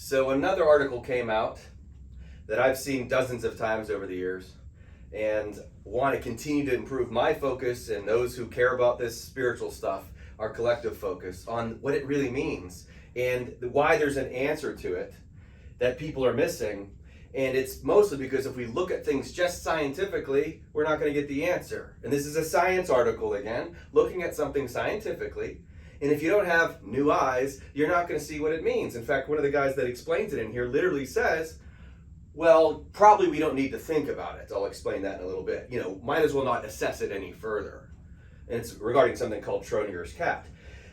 So another article came out that I've seen dozens of times over the years and want to continue to improve my focus and those who care about this spiritual stuff, our collective focus on what it really means and why there's an answer to it that people are missing. And it's mostly because if we look at things just scientifically, we're not going to get the answer. And this is a science article again, looking at something scientifically. And if you don't have new eyes, you're not going to see what it means. In fact, one of the guys that explains it in here literally says, well, probably we don't need to think about it. I'll explain that in a little bit. Might as well not assess it any further. And it's regarding something called Schrödinger's cat.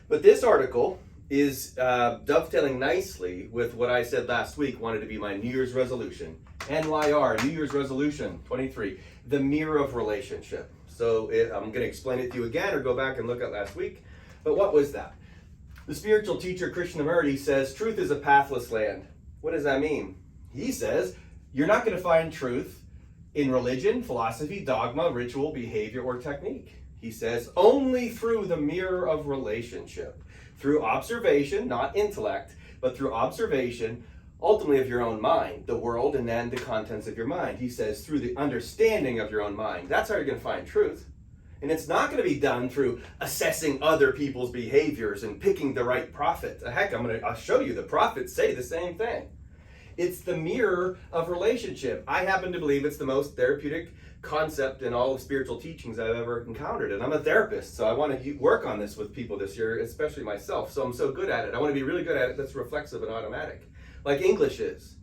But this article is dovetailing nicely with what I said last week wanted to be my New Year's resolution. NYR, New Year's resolution 23, the mirror of relationship. So I'm going to explain it to you again or go back and look at last week. But what was that? The spiritual teacher Krishnamurti says truth is a pathless land. What does that mean? He says you're not going to find truth in religion, philosophy, dogma, ritual, behavior, or technique. He says only through the mirror of relationship, through observation, not intellect, but through observation, ultimately of your own mind, the world, and then the contents of your mind. He says through the understanding of your own mind. That's how you're going to find truth. And it's not going to be done through assessing other people's behaviors and picking the right prophet. Heck, I'll show you the prophets say the same thing. It's the mirror of relationship. I happen to believe it's the most therapeutic concept in all of spiritual teachings I've ever encountered. And I'm a therapist, so I want to work on this with people this year, especially myself. So I'm so good at it. I want to be really good at it that's reflexive and automatic, like English is.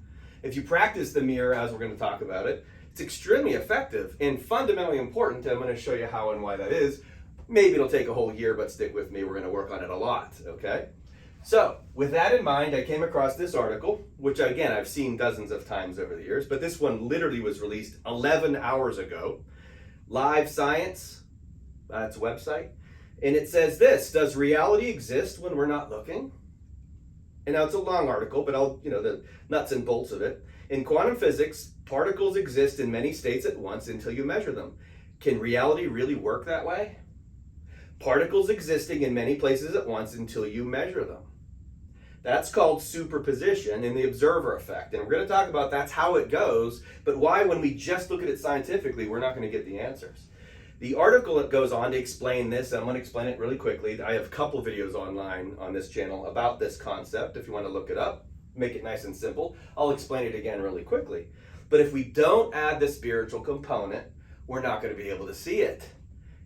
If you practice the mirror, as we're going to talk about it, it's extremely effective and fundamentally important. I'm going to show you how and why that is. Maybe it'll take a whole year, but stick with me. We're going to work on it a lot, okay? So, with that in mind, I came across this article, which again, I've seen dozens of times over the years, but this one literally was released 11 hours ago. Live Science, that's a website. And it says this: does reality exist when we're not looking? And now it's a long article, but the nuts and bolts of it. In quantum physics, particles exist in many states at once until you measure them. Can reality really work that way? Particles existing in many places at once until you measure them. That's called superposition in the observer effect. And we're going to talk about that's how it goes, but why when we just look at it scientifically, we're not going to get the answers. The article that goes on to explain this, and I'm going to explain it really quickly. I have a couple videos online on this channel about this concept if you want to look it up. Make it nice and simple. I'll explain it again really quickly. But if we don't add the spiritual component, we're not going to be able to see it.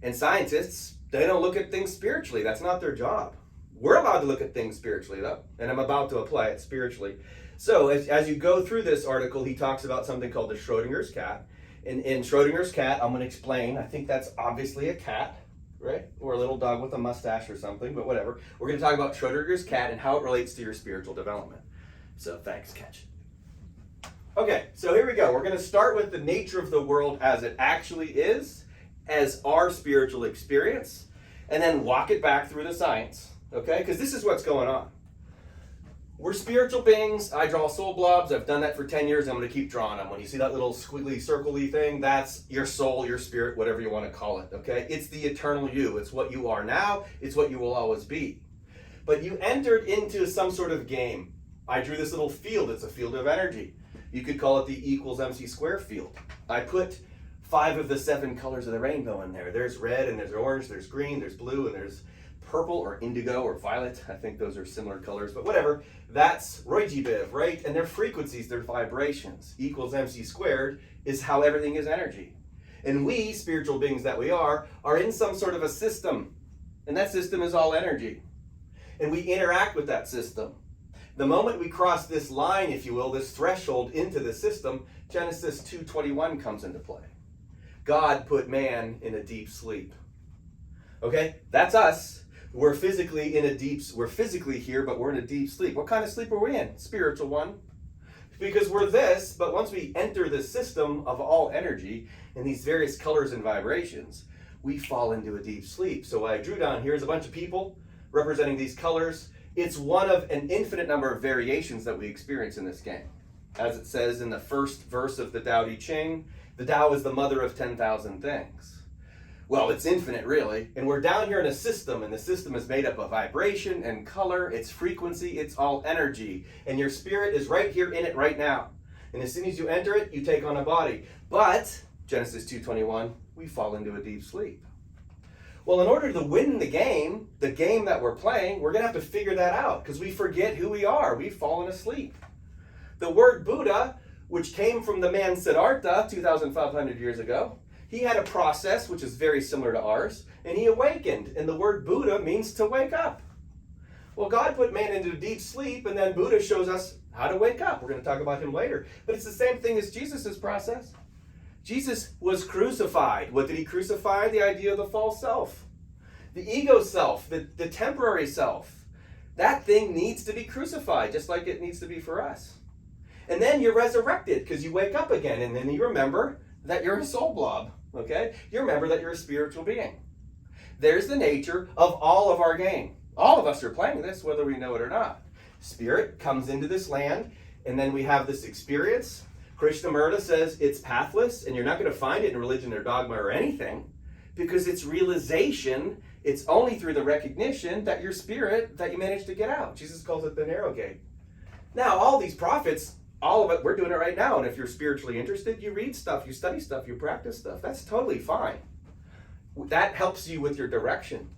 And scientists, they don't look at things spiritually. That's not their job. We're allowed to look at things spiritually, though, and I'm about to apply it spiritually. So as you go through this article, he talks about something called the Schrödinger's cat. In Schrödinger's cat, I'm going to explain, I think that's obviously a cat, right? Or a little dog with a mustache or something, but whatever. We're going to talk about Schrödinger's cat and how it relates to your spiritual development. So thanks, Catch. Okay, so here we go. We're going to start with the nature of the world as it actually is, as our spiritual experience, and then walk it back through the science. Okay, because this is what's going on. We're spiritual beings. I draw soul blobs. I've done that for 10 years. I'm going to keep drawing them. When you see that little squiggly, circly thing, that's your soul, your spirit, whatever you want to call it. Okay, it's the eternal you. It's what you are now. It's what you will always be. But you entered into some sort of game. I drew this little field. It's a field of energy. You could call it the equals MC square field. I put 5 of the 7 colors of the rainbow in there. There's red and there's orange, there's green, there's blue, and there's purple or indigo or violet. I think those are similar colors, but whatever. That's Roy-G-Biv, right? And their frequencies, their vibrations. Equals MC squared is how everything is energy. And we, spiritual beings that we are in some sort of a system. And that system is all energy. And we interact with that system. The moment we cross this line, if you will, this threshold into the system, Genesis 2:21 comes into play. God put man in a deep sleep. Okay, that's us. We're physically here, but we're in a deep sleep. What kind of sleep are we in? Spiritual one. Because we're this, but once we enter the system of all energy and these various colors and vibrations, we fall into a deep sleep. So what I drew down here is a bunch of people representing these colors. It's one of an infinite number of variations that we experience in this game. As it says in the first verse of the Tao Te Ching, the Tao is the mother of 10,000 things. Well, it's infinite, really. And we're down here in a system, and the system is made up of vibration and color, it's frequency, it's all energy. And your spirit is right here in it right now. And as soon as you enter it, you take on a body. But, Genesis 2:21, we fall into a deep sleep. Well, in order to win the game that we're playing, we're going to have to figure that out, because we forget who we are. We've fallen asleep. The word Buddha, which came from the man Siddhartha 2,500 years ago, he had a process which is very similar to ours, and he awakened. And the word Buddha means to wake up. Well, God put man into deep sleep, and then Buddha shows us how to wake up. We're going to talk about him later. But it's the same thing as Jesus' process. Jesus was crucified. What did he crucify? The idea of the false self. The ego self, the temporary self. That thing needs to be crucified, just like it needs to be for us. And then you're resurrected, because you wake up again, and then you remember that you're a soul blob, okay? You remember that you're a spiritual being. There's the nature of all of our game. All of us are playing this, whether we know it or not. Spirit comes into this land, and then we have this experience. Krishnamurti says it's pathless, and you're not going to find it in religion or dogma or anything, because it's realization. It's only through the recognition that your spirit, that you managed to get out. Jesus calls it the narrow gate. Now, all these prophets, all of it, we're doing it right now, and if you're spiritually interested, you read stuff, you study stuff, you practice stuff. That's totally fine. That helps you with your direction.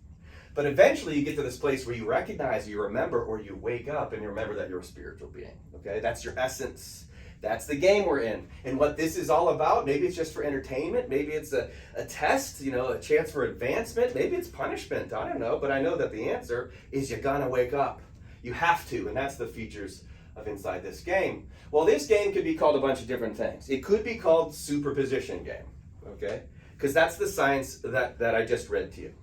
But eventually you get to this place where you recognize, you remember, or you wake up and you remember that you're a spiritual being. Okay? That's your essence. That's the game we're in. And what this is all about, maybe it's just for entertainment, maybe it's a test, a chance for advancement, maybe it's punishment, I don't know, but I know that the answer is you're gonna wake up. You have to, and that's the features of inside this game. Well, this game could be called a bunch of different things. It could be called superposition game, okay? Because that's the science that I just read to you.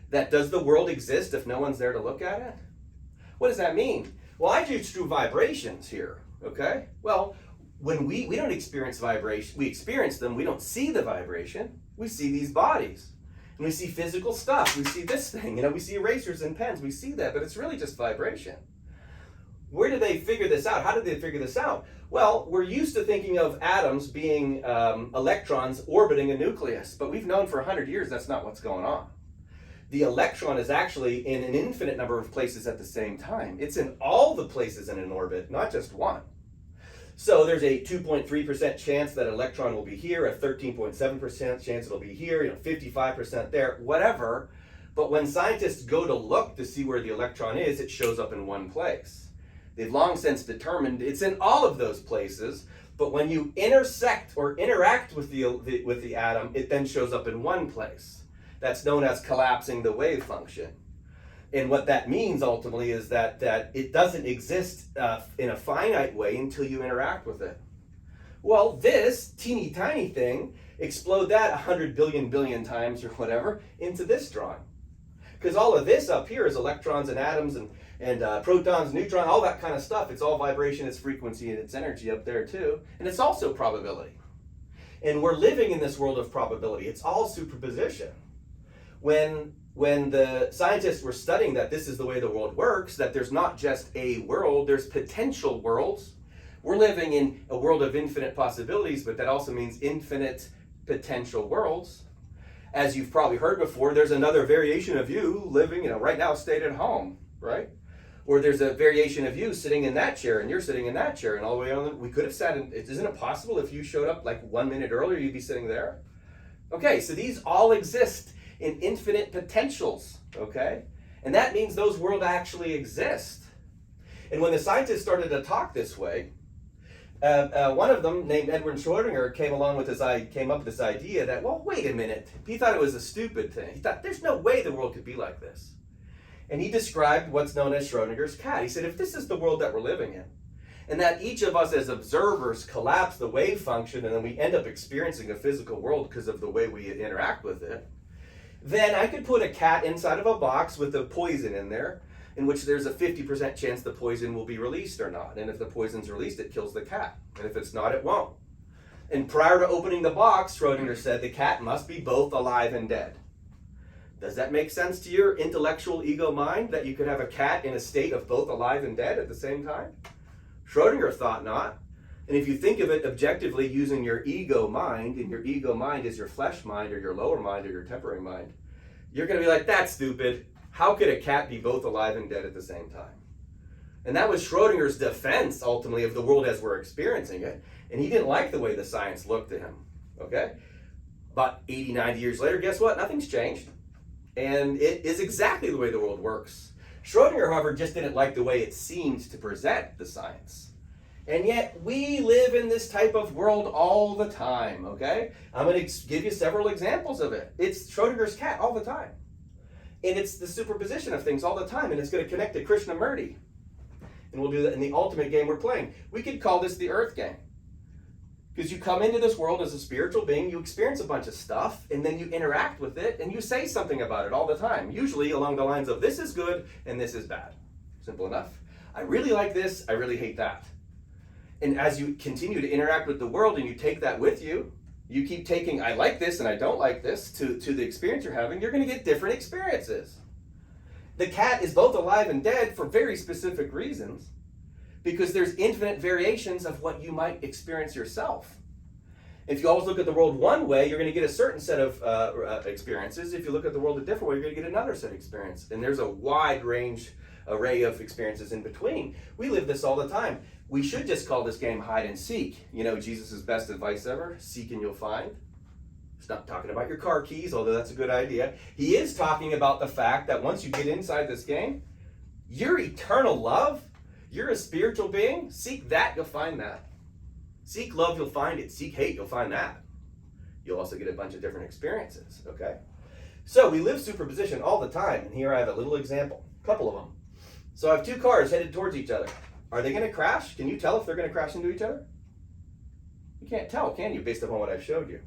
That does the world exist if no one's there to look at it? What does that mean? Well, I judge through vibrations here, okay? Well, when we don't experience vibration, we experience them, we don't see the vibration, we see these bodies. And we see physical stuff, we see this thing, we see erasers and pens, we see that, but it's really just vibration. Where did they figure this out? How did they figure this out? Well, we're used to thinking of atoms being electrons orbiting a nucleus, but we've known for 100 years that's not what's going on. The electron is actually in an infinite number of places at the same time. It's in all the places in an orbit, not just one. So there's a 2.3% chance that an electron will be here, a 13.7% chance it'll be here, 55% there, whatever. But when scientists go to look to see where the electron is, it shows up in one place. They've long since determined it's in all of those places, but when you intersect or interact with the atom, it then shows up in one place. That's known as collapsing the wave function. And what that means ultimately is that it doesn't exist in a finite way until you interact with it. Well, this teeny tiny thing, explode that 100 billion times or whatever into this drawing. Because all of this up here is electrons and atoms and protons, neutrons, all that kind of stuff. It's all vibration, it's frequency, and it's energy up there too. And it's also probability. And we're living in this world of probability. It's all superposition. When the scientists were studying that this is the way the world works, that there's not just a world, there's potential worlds. We're living in a world of infinite possibilities, but that also means infinite potential worlds. As you've probably heard before, there's another variation of you living, right now, stayed at home, right? Or there's a variation of you sitting in that chair and you're sitting in that chair, and all the way on, we could have sat in, isn't it possible if you showed up like 1 minute earlier, you'd be sitting there? Okay, so these all exist in infinite potentials, okay? And that means those worlds actually exist. And when the scientists started to talk this way, one of them, named Erwin Schrödinger, came up with this idea that, well, wait a minute. He thought it was a stupid thing. He thought, there's no way the world could be like this. And he described what's known as Schrödinger's cat. He said, if this is the world that we're living in, and that each of us as observers collapse the wave function, and then we end up experiencing a physical world because of the way we interact with it, then I could put a cat inside of a box with a poison in there, in which there's a 50% chance the poison will be released or not. And if the poison's released, it kills the cat. And if it's not, it won't. And prior to opening the box, Schrödinger said the cat must be both alive and dead. Does that make sense to your intellectual ego mind, that you could have a cat in a state of both alive and dead at the same time? Schrödinger thought not. And if you think of it objectively using your ego mind, and your ego mind is your flesh mind or your lower mind or your temporary mind, you're going to be like, that's stupid. How could a cat be both alive and dead at the same time? And that was Schrödinger's defense, ultimately, of the world as we're experiencing it. And he didn't like the way the science looked to him. Okay? About 80, 90 years later, guess what? Nothing's changed. And it is exactly the way the world works. Schrödinger, however, just didn't like the way it seemed to present the science. And yet, we live in this type of world all the time, okay? I'm going to give you several examples of it. It's Schrödinger's cat all the time. And it's the superposition of things all the time. And it's going to connect to Krishnamurti. And we'll do that in the ultimate game we're playing. We could call this the Earth game. Because you come into this world as a spiritual being, you experience a bunch of stuff, and then you interact with it, and you say something about it all the time. Usually along the lines of, this is good, and this is bad. Simple enough. I really like this, I really hate that. And as you continue to interact with the world, and you take that with you, you keep taking, I like this and I don't like this, to the experience you're having, you're going to get different experiences. The cat is both alive and dead for very specific reasons, because there's infinite variations of what you might experience yourself. If you always look at the world one way, you're going to get a certain set of experiences. If you look at the world a different way, you're going to get another set of experience. And there's a wide array of experiences in between. We live this all the time. We should just call this game hide and seek. You know, Jesus' best advice ever, seek and you'll find. He's not talking about your car keys, although that's a good idea. He is talking about the fact that once you get inside this game, your eternal love, you're a spiritual being, seek that, you'll find that. Seek love, you'll find it. Seek hate, you'll find that. You'll also get a bunch of different experiences, okay? So we live superposition all the time, and here I have a little example, a couple of them. So I have two cars headed towards each other. Are they going to crash? Can you tell if they're going to crash into each other? You can't tell, can you, based upon what I've showed you?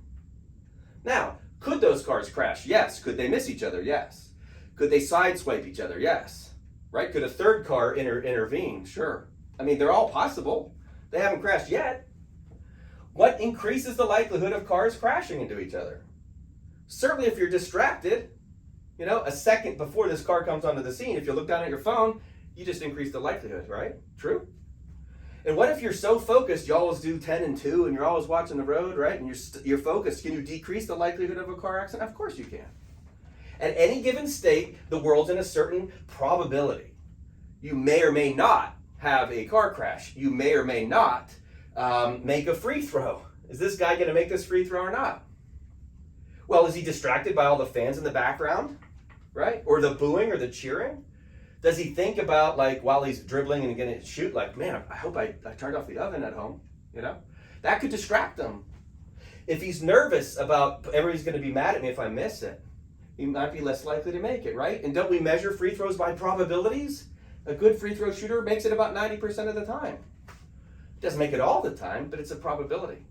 Now, could those cars crash? Yes. Could they miss each other? Yes. Could they sideswipe each other? Yes. Right? Could a third car intervene? Sure. I mean, they're all possible. They haven't crashed yet. What increases the likelihood of cars crashing into each other? Certainly if you're distracted, you know, a second before this car comes onto the scene, if you look down at your phone, you just increase the likelihood, right? True? And what if you're so focused, you always do 10 and 2, and you're always watching the road, right? And you're focused. Can you decrease the likelihood of a car accident? Of course you can. At any given state, the world's in a certain probability. You may or may not have a car crash. You may or may not make a free throw. Is this guy going to make this free throw or not? Well, is he distracted by all the fans in the background, right? Or the booing or the cheering? Does he think about, like, while he's dribbling and going to shoot, like, man, I hope I turned off the oven at home, you know? That could distract him. If he's nervous about everybody's going to be mad at me if I miss it, he might be less likely to make it, right? And don't we measure free throws by probabilities? A good free throw shooter makes it about 90% of the time. It doesn't make it all the time, but it's a probability.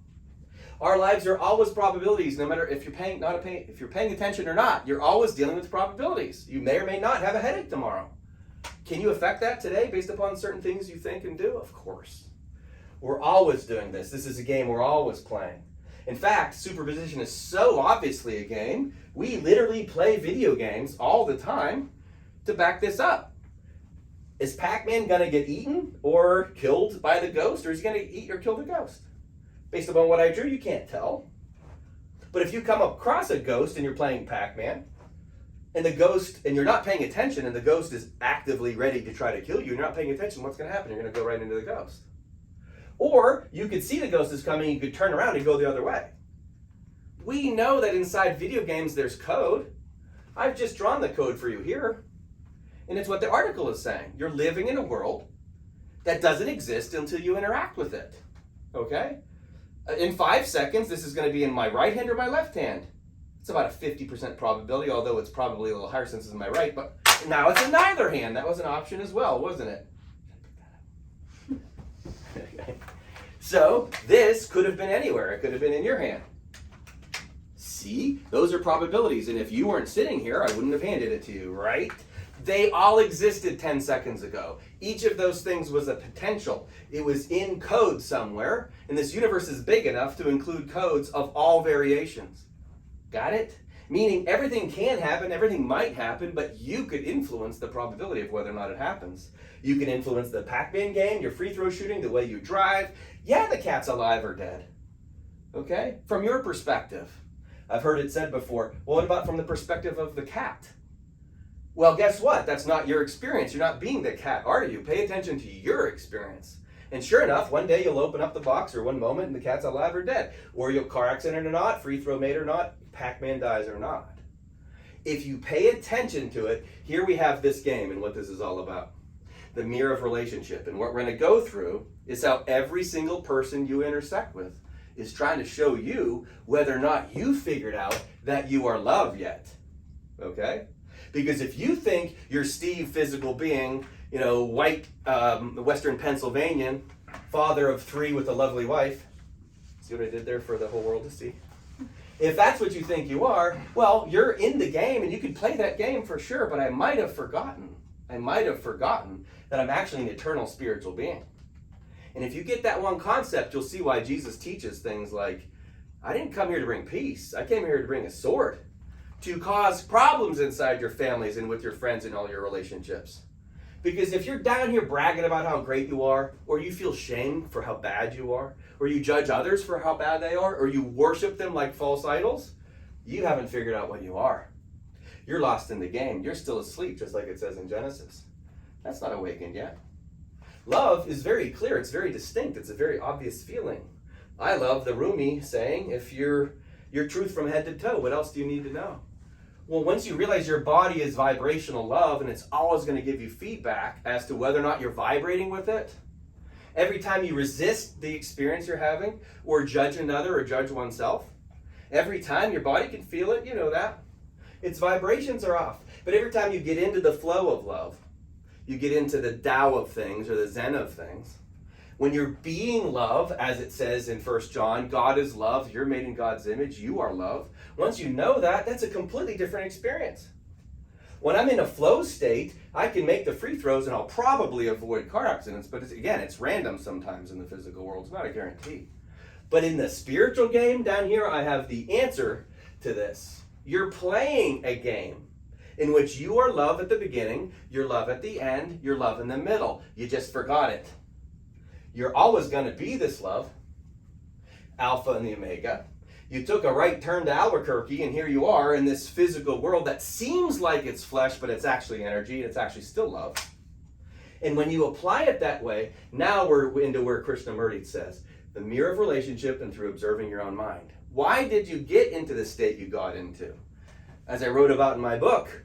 Our lives are always probabilities, no matter if you're paying attention or not. You're always dealing with probabilities. You may or may not have a headache tomorrow. Can you affect that today based upon certain things you think and do? Of course. We're always doing this. This is a game we're always playing. In fact, superposition is so obviously a game, we literally play video games all the time to back this up. Is Pac-Man going to get eaten or killed by the ghost, or is he going to eat or kill the ghost? Based upon what I drew, you can't tell. But if you come across a ghost and you're playing Pac-Man, and the ghost, and you're not paying attention, and the ghost is actively ready to try to kill you, and you're not paying attention, what's going to happen? You're going to go right into the ghost. Or you could see the ghost is coming, you could turn around and go the other way. We know that inside video games there's code. I've just drawn the code for you here. And it's what the article is saying. You're living in a world that doesn't exist until you interact with it. Okay? In 5 seconds, this is going to be in my right hand or my left hand. It's about a 50% probability, although it's probably a little higher since it's in my right, but now it's in neither hand. That was an option as well, wasn't it? Okay. So this could have been anywhere. It could have been in your hand. See? Those are probabilities, and if you weren't sitting here, I wouldn't have handed it to you, right? They all existed 10 seconds ago. Each of those things was a potential. It was in code somewhere, and this universe is big enough to include codes of all variations. Got it? Meaning everything can happen, everything might happen, but you could influence the probability of whether or not it happens. You can influence the Pac-Man game, your free throw shooting, the way you drive. Yeah, the cat's alive or dead. Okay? From your perspective. I've heard it said before, well, what about from the perspective of the cat? Well, guess what? That's not your experience. You're not being the cat, are you? Pay attention to your experience. And sure enough, one day you'll open up the box or one moment and the cat's alive or dead. Or you'll car accident or not, free throw made or not, Pac-Man dies or not. If you pay attention to it, here we have this game and what this is all about. The mirror of relationship. And what we're going to go through is how every single person you intersect with is trying to show you whether or not you figured out that you are loved yet. Okay? Because if you think you're Steve, physical being, white, Western Pennsylvanian, father of 3 with a lovely wife, see what I did there for the whole world to see? If that's what you think you are, well, you're in the game and you can play that game for sure, but I might have forgotten that I'm actually an eternal spiritual being. And if you get that one concept, you'll see why Jesus teaches things like, I didn't come here to bring peace. I came here to bring a sword, to cause problems inside your families and with your friends and all your relationships. Because if you're down here bragging about how great you are, or you feel shame for how bad you are, or you judge others for how bad they are, or you worship them like false idols, you haven't figured out what you are. You're lost in the game. You're still asleep, just like it says in Genesis. That's not awakened yet. Love is very clear. It's very distinct. It's a very obvious feeling. I love the Rumi saying, if you're truth from head to toe, what else do you need to know? Well, once you realize your body is vibrational love and it's always going to give you feedback as to whether or not you're vibrating with it, every time you resist the experience you're having or judge another or judge oneself, every time your body can feel it, you know that. Its vibrations are off. But every time you get into the flow of love, you get into the Tao of things or the Zen of things, when you're being love, as it says in 1 John, God is love, you're made in God's image, you are love. Once you know that, that's a completely different experience. When I'm in a flow state, I can make the free throws and I'll probably avoid car accidents, but it's random sometimes in the physical world. It's not a guarantee. But in the spiritual game down here, I have the answer to this. You're playing a game in which you are love at the beginning, you're love at the end, you're love in the middle. You just forgot it. You're always going to be this love, Alpha and the Omega. You took a right turn to Albuquerque, and here you are in this physical world that seems like it's flesh, but it's actually energy, and it's actually still love. And when you apply it that way, now we're into where Krishnamurti says, the mirror of relationship and through observing your own mind. Why did you get into the state you got into? As I wrote about in my book,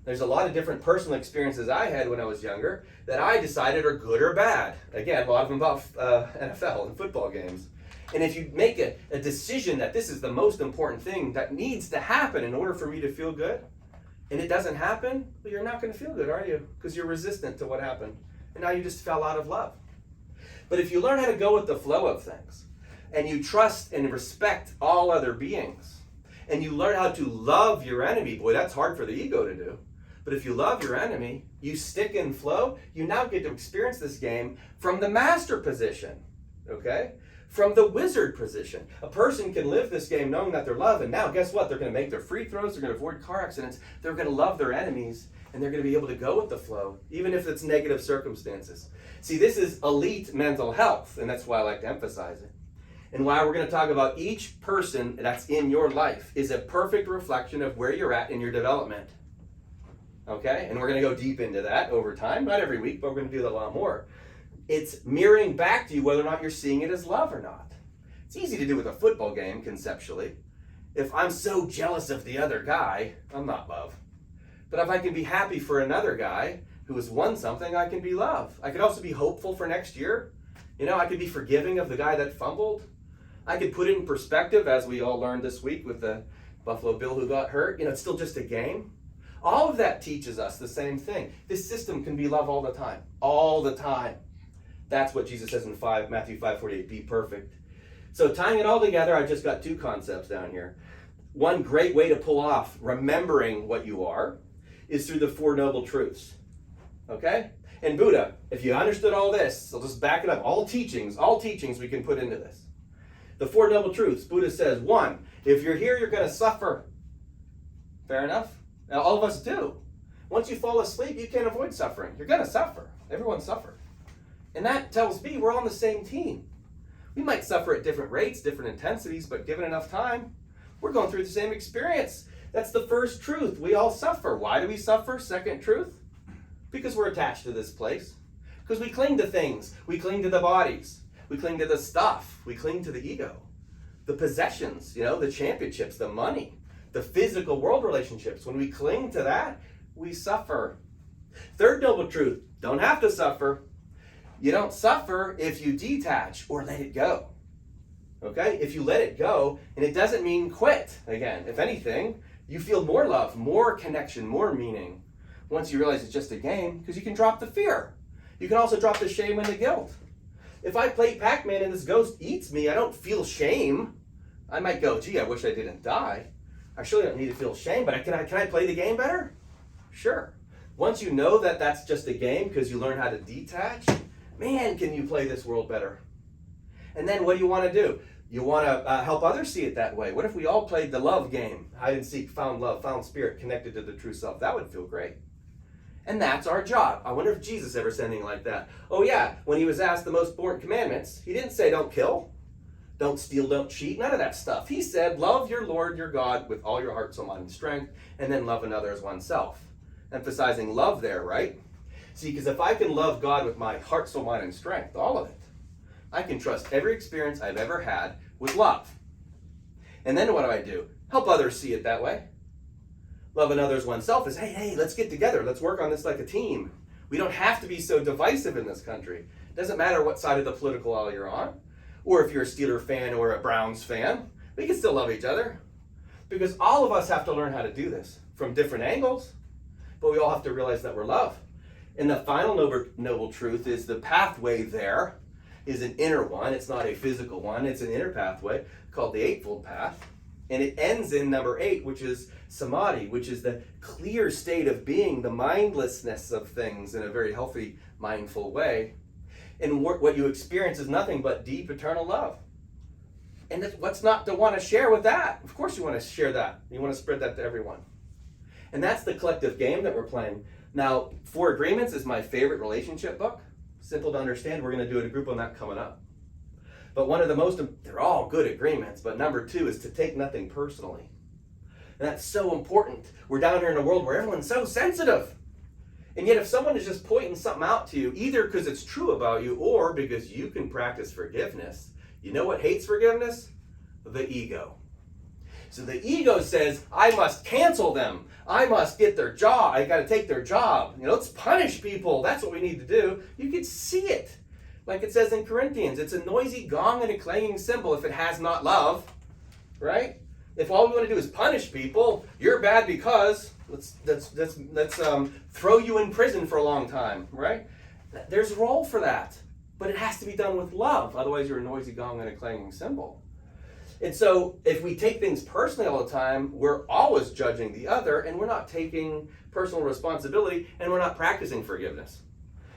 there's a lot of different personal experiences I had when I was younger that I decided are good or bad. Again, a lot of them about NFL and football games. And if you make a decision that this is the most important thing that needs to happen in order for me to feel good, and it doesn't happen, well, you're not going to feel good, are you? Because you're resistant to what happened. And now you just fell out of love. But if you learn how to go with the flow of things, and you trust and respect all other beings, and you learn how to love your enemy, boy, that's hard for the ego to do. But if you love your enemy, you stick in flow, you now get to experience this game from the master position, okay? From the wizard position. A person can live this game knowing that they're loved, and now guess what? They're going to make their free throws, they're going to avoid car accidents, they're going to love their enemies, and they're going to be able to go with the flow, even if it's negative circumstances. See, this is elite mental health, and that's why I like to emphasize it. And why we're going to talk about each person that's in your life is a perfect reflection of where you're at in your development. Okay? And we're going to go deep into that over time. Not every week, but we're going to do that a lot more. It's mirroring back to you whether or not you're seeing it as love or not. It's easy to do with a football game, conceptually. If I'm so jealous of the other guy, I'm not love. But if I can be happy for another guy who has won something, I can be love. I could also be hopeful for next year. I could be forgiving of the guy that fumbled. I could put it in perspective, as we all learned this week with the Buffalo Bill who got hurt. It's still just a game. All of that teaches us the same thing. This system can be love all the time. All the time. That's what Jesus says in Matthew 5:48, be perfect. So tying it all together, I've just got 2 concepts down here. One great way to pull off remembering what you are is through the 4 Noble Truths. Okay? And Buddha, if you understood all this, I'll just back it up. All teachings we can put into this. The 4 Noble Truths, Buddha says, 1, if you're here, you're going to suffer. Fair enough? Now, all of us do. Once you fall asleep, you can't avoid suffering. You're going to suffer. Everyone suffers. And that tells me we're on the same team. We might suffer at different rates, different intensities, but given enough time, we're going through the same experience. That's the first truth. We all suffer. Why do we suffer? Second truth. Because we're attached to this place. Because we cling to things. We cling to the bodies. We cling to the stuff. We cling to the ego. The possessions, the championships, the money, the physical world relationships. When we cling to that, we suffer. Third noble truth, don't have to suffer. You don't suffer if you detach or let it go. Okay? If you let it go, and it doesn't mean quit. Again, if anything, you feel more love, more connection, more meaning once you realize it's just a game, because you can drop the fear. You can also drop the shame and the guilt. If I play Pac-Man and this ghost eats me, I don't feel shame. I might go, gee, I wish I didn't die. I surely don't need to feel shame, but can I play the game better? Sure. Once you know that that's just a game because you learn how to detach, man, can you play this world better? And then what do you want to do? You want to help others see it that way. What if we all played the love game? Hide and seek, found love, found spirit, connected to the true self. That would feel great. And that's our job. I wonder if Jesus ever said anything like that. Oh yeah, when he was asked the most important commandments, he didn't say don't kill, don't steal, don't cheat, none of that stuff. He said love your Lord, your God with all your heart, soul, mind, and strength, and then love another as oneself. Emphasizing love there, right? See, because if I can love God with my heart, soul, mind, and strength, all of it, I can trust every experience I've ever had with love. And then what do? Help others see it that way. Love another as oneself is, hey, let's get together. Let's work on this like a team. We don't have to be so divisive in this country. It doesn't matter what side of the political aisle you're on, or if you're a Steelers fan or a Browns fan. We can still love each other. Because all of us have to learn how to do this from different angles, but we all have to realize that we're love. And the final noble truth is the pathway there is an inner one. It's not a physical one. It's an inner pathway called the Eightfold Path. And it ends in number 8, which is samadhi, which is the clear state of being, the mindlessness of things in a very healthy, mindful way. And what you experience is nothing but deep, eternal love. And what's not to want to share with that? Of course you want to share that. You want to spread that to everyone. And that's the collective game that we're playing. Now, Four Agreements is my favorite relationship book. Simple to understand. We're going to do a group on that coming up. But one of the most, they're all good agreements, but number 2 is to take nothing personally. And that's so important. We're down here in a world where everyone's so sensitive. And yet if someone is just pointing something out to you, either because it's true about you or because you can practice forgiveness, you know what hates forgiveness? The ego. So the ego says, I must cancel them. I must get their job. I got to take their job. Let's punish people. That's what we need to do. You can see it. Like it says in Corinthians, it's a noisy gong and a clanging cymbal if it has not love, right? If all we want to do is punish people, you're bad because let's throw you in prison for a long time, right? There's a role for that, but it has to be done with love. Otherwise, you're a noisy gong and a clanging cymbal. And so if we take things personally all the time, we're always judging the other, and we're not taking personal responsibility, and we're not practicing forgiveness.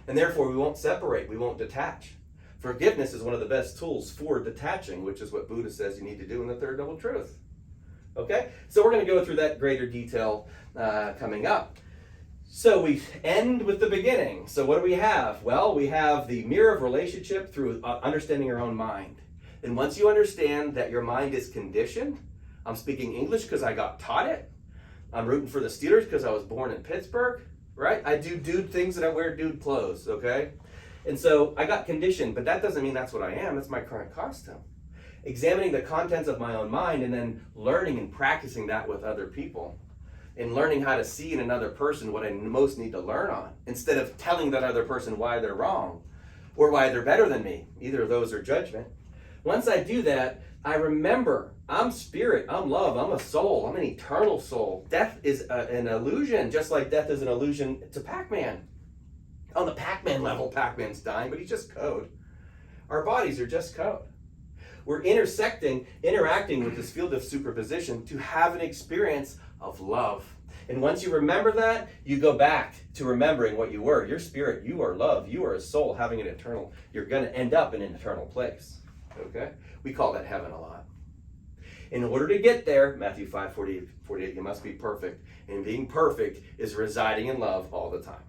And therefore, we won't separate, we won't detach. Forgiveness is one of the best tools for detaching, which is what Buddha says you need to do in the Third Noble Truth. Okay? So we're going to go through that greater detail coming up. So we end with the beginning. So what do we have? Well, we have the mirror of relationship through understanding your own mind. And once you understand that your mind is conditioned, I'm speaking English because I got taught it. I'm rooting for the Steelers because I was born in Pittsburgh, right? I do dude things and I wear dude clothes, okay? And so I got conditioned, but that doesn't mean that's what I am. That's my current costume. Examining the contents of my own mind and then learning and practicing that with other people. And learning how to see in another person what I most need to learn on, instead of telling that other person why they're wrong or why they're better than me. Either of those are judgment. Once I do that, I remember I'm spirit, I'm love, I'm a soul, I'm an eternal soul. Death is an illusion, just like death is an illusion to Pac-Man. On the Pac-Man level, Pac-Man's dying, but he's just code. Our bodies are just code. We're interacting with this field of superposition to have an experience of love. And once you remember that, you go back to remembering what you were. You're spirit, you are love, you are a soul having an eternal, you're going to end up in an eternal place. Okay? We call that heaven a lot. In order to get there, Matthew 5:48, you must be perfect. And being perfect is residing in love all the time.